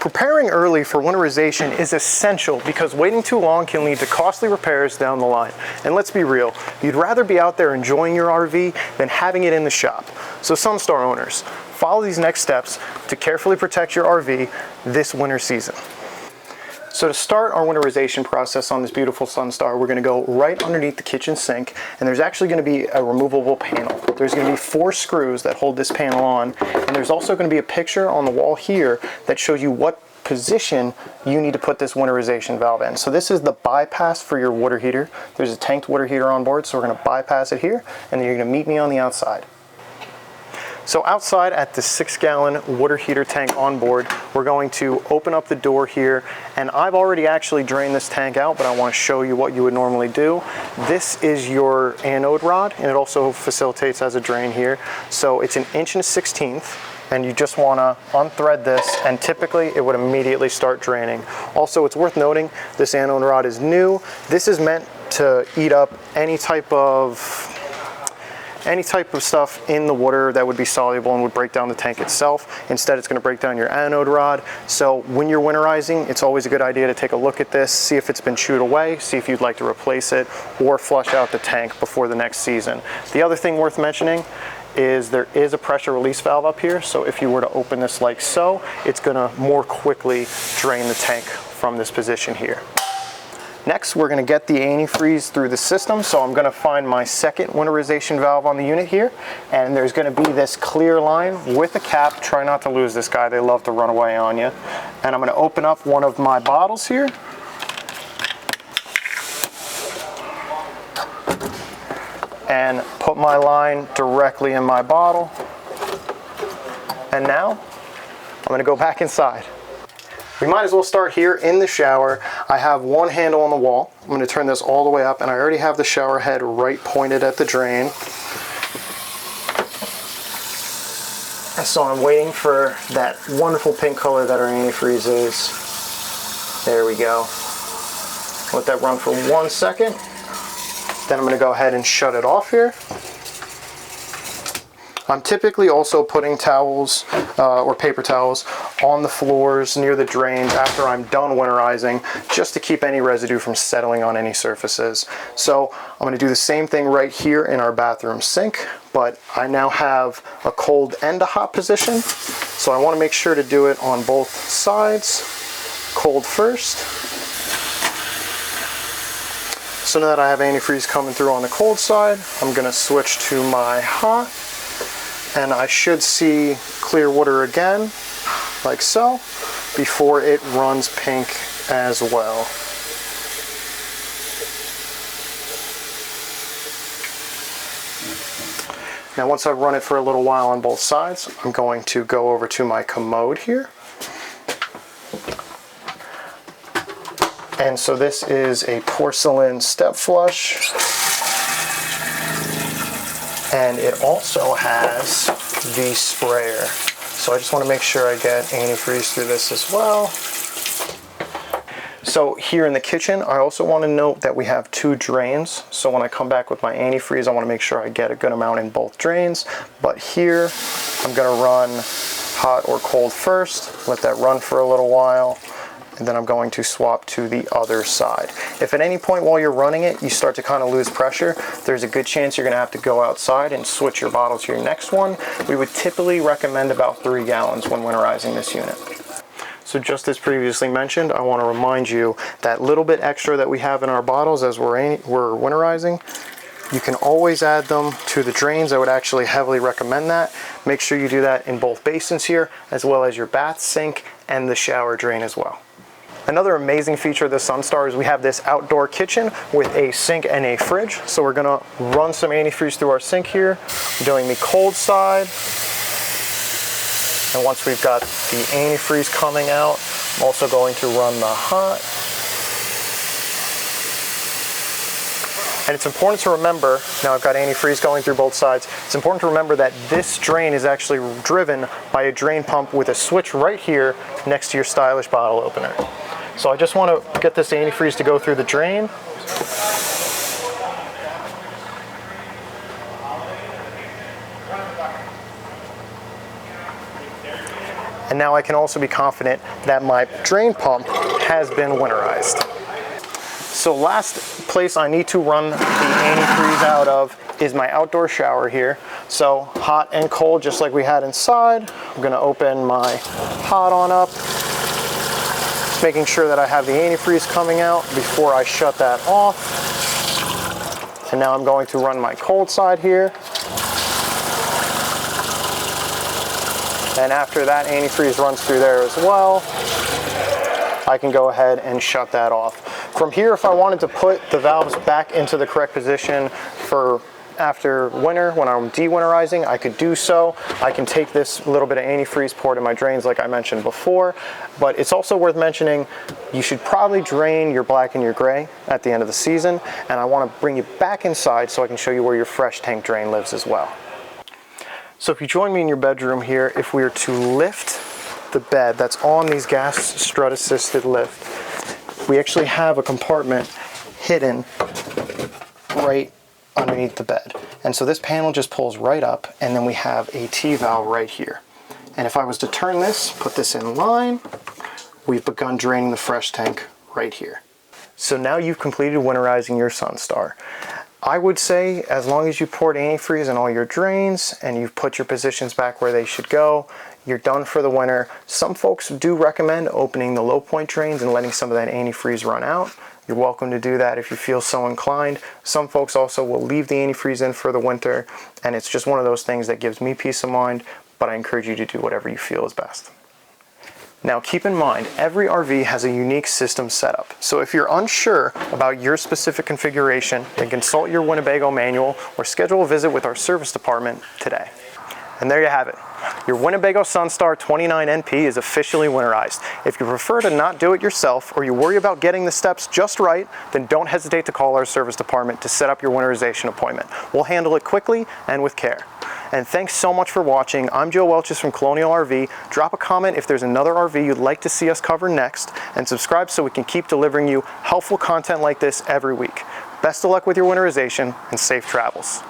Preparing early for winterization is essential because waiting too long can lead to costly repairs down the line. And let's be real, you'd rather be out there enjoying your RV than having it in the shop. So Sunstar owners, follow these next steps to carefully protect your RV this winter season. So to start our winterization process on this beautiful Sunstar, we're going to go right underneath the kitchen sink, and there's actually going to be a removable panel. There's going to be 4 screws that hold this panel on, and there's also going to be a picture on the wall here that shows you what position you need to put this winterization valve in. So this is the bypass for your water heater. There's a tanked water heater on board, so we're going to bypass it here, and then you're going to meet me on the outside. So outside at the 6-gallon water heater tank on board, we're going to open up the door here, and I've already actually drained this tank out, but I want to show you what you would normally do. This is your anode rod, and it also facilitates as a drain here. So it's 1 1/16", and you just want to unthread this, and typically it would immediately start draining. Also, it's worth noting this anode rod is new. This is meant to eat up any type of stuff in the water that would be soluble and would break down the tank itself. Instead, it's going to break down your anode rod. So when you're winterizing, it's always a good idea to take a look at this, see if it's been chewed away, see if you'd like to replace it, or flush out the tank before the next season. The other thing worth mentioning is there is a pressure release valve up here, so if you were to open this like so, it's going to more quickly drain the tank from this position here. Next, we're going to get the antifreeze through the system, so I'm going to find my second winterization valve on the unit here, and there's going to be this clear line with a cap. Try not to lose this guy, they love to run away on you. And I'm going to open up one of my bottles here. And put my line directly in my bottle. And now, I'm going to go back inside. We might as well start here in the shower. I have one handle on the wall. I'm going to turn this all the way up, and I already have the shower head right pointed at the drain. So I'm waiting for that wonderful pink color that our antifreeze is. There we go. Let that run for 1 second. Then I'm going to go ahead and shut it off here. I'm typically also putting towels or paper towels on the floors near the drains after I'm done winterizing, just to keep any residue from settling on any surfaces. So I'm going to do the same thing right here in our bathroom sink, but I now have a cold and a hot position. So I want to make sure to do it on both sides. Cold first. So now that I have antifreeze coming through on the cold side, I'm going to switch to my hot. And I should see clear water again, like so, before it runs pink as well. Now once I've run it for a little while on both sides, I'm going to go over to my commode here. And so this is a porcelain step flush. And it also has the sprayer. So I just want to make sure I get antifreeze through this as well. So here in the kitchen, I also want to note that we have 2 drains. So when I come back with my antifreeze, I want to make sure I get a good amount in both drains. But here, I'm going to run hot or cold first, let that run for a little while, and then I'm going to swap to the other side. If at any point while you're running it, you start to kind of lose pressure, there's a good chance you're gonna have to go outside and switch your bottle to your next one. We would typically recommend about 3 gallons when winterizing this unit. So just as previously mentioned, I want to remind you that little bit extra that we have in our bottles as we're winterizing, you can always add them to the drains. I would actually heavily recommend that. Make sure you do that in both basins here, as well as your bath sink and the shower drain as well. Another amazing feature of the Sunstar is we have this outdoor kitchen with a sink and a fridge. So we're gonna run some antifreeze through our sink here. I'm doing the cold side. And once we've got the antifreeze coming out, I'm also going to run the hot. And it's important to remember, now I've got antifreeze going through both sides, it's important to remember that this drain is actually driven by a drain pump with a switch right here next to your stylish bottle opener. So I just want to get this antifreeze to go through the drain. And now I can also be confident that my drain pump has been winterized. So last place I need to run the antifreeze out of is my outdoor shower here. So hot and cold, just like we had inside. I'm gonna open my hot on up, just making sure that I have the antifreeze coming out before I shut that off. And now I'm going to run my cold side here. And after that antifreeze runs through there as well, I can go ahead and shut that off. From here, if I wanted to put the valves back into the correct position for after winter, when I'm de-winterizing, I could do so. I can take this little bit of antifreeze, pour it in my drains like I mentioned before, but it's also worth mentioning you should probably drain your black and your gray at the end of the season, and I want to bring you back inside so I can show you where your fresh tank drain lives as well. So if you join me in your bedroom here, if we were to lift the bed that's on these gas strut assisted lift, we actually have a compartment hidden right underneath the bed. And so this panel just pulls right up, and then we have a T-valve right here. And if I was to turn this, put this in line, we've begun draining the fresh tank right here. So now you've completed winterizing your Sunstar. I would say as long as you poured antifreeze in all your drains and you've put your positions back where they should go, you're done for the winter. Some folks do recommend opening the low point drains and letting some of that antifreeze run out. You're welcome to do that if you feel so inclined. Some folks also will leave the antifreeze in for the winter, and it's just one of those things that gives me peace of mind, but I encourage you to do whatever you feel is best. Now keep in mind, every RV has a unique system setup. So if you're unsure about your specific configuration, then consult your Winnebago manual or schedule a visit with our service department today. And there you have it. Your Winnebago Sunstar 29 NP is officially winterized. If you prefer to not do it yourself, or you worry about getting the steps just right, then don't hesitate to call our service department to set up your winterization appointment. We'll handle it quickly and with care. And thanks so much for watching. I'm Joe Welches from Colonial RV. Drop a comment if there's another RV you'd like to see us cover next, and subscribe so we can keep delivering you helpful content like this every week. Best of luck with your winterization and safe travels.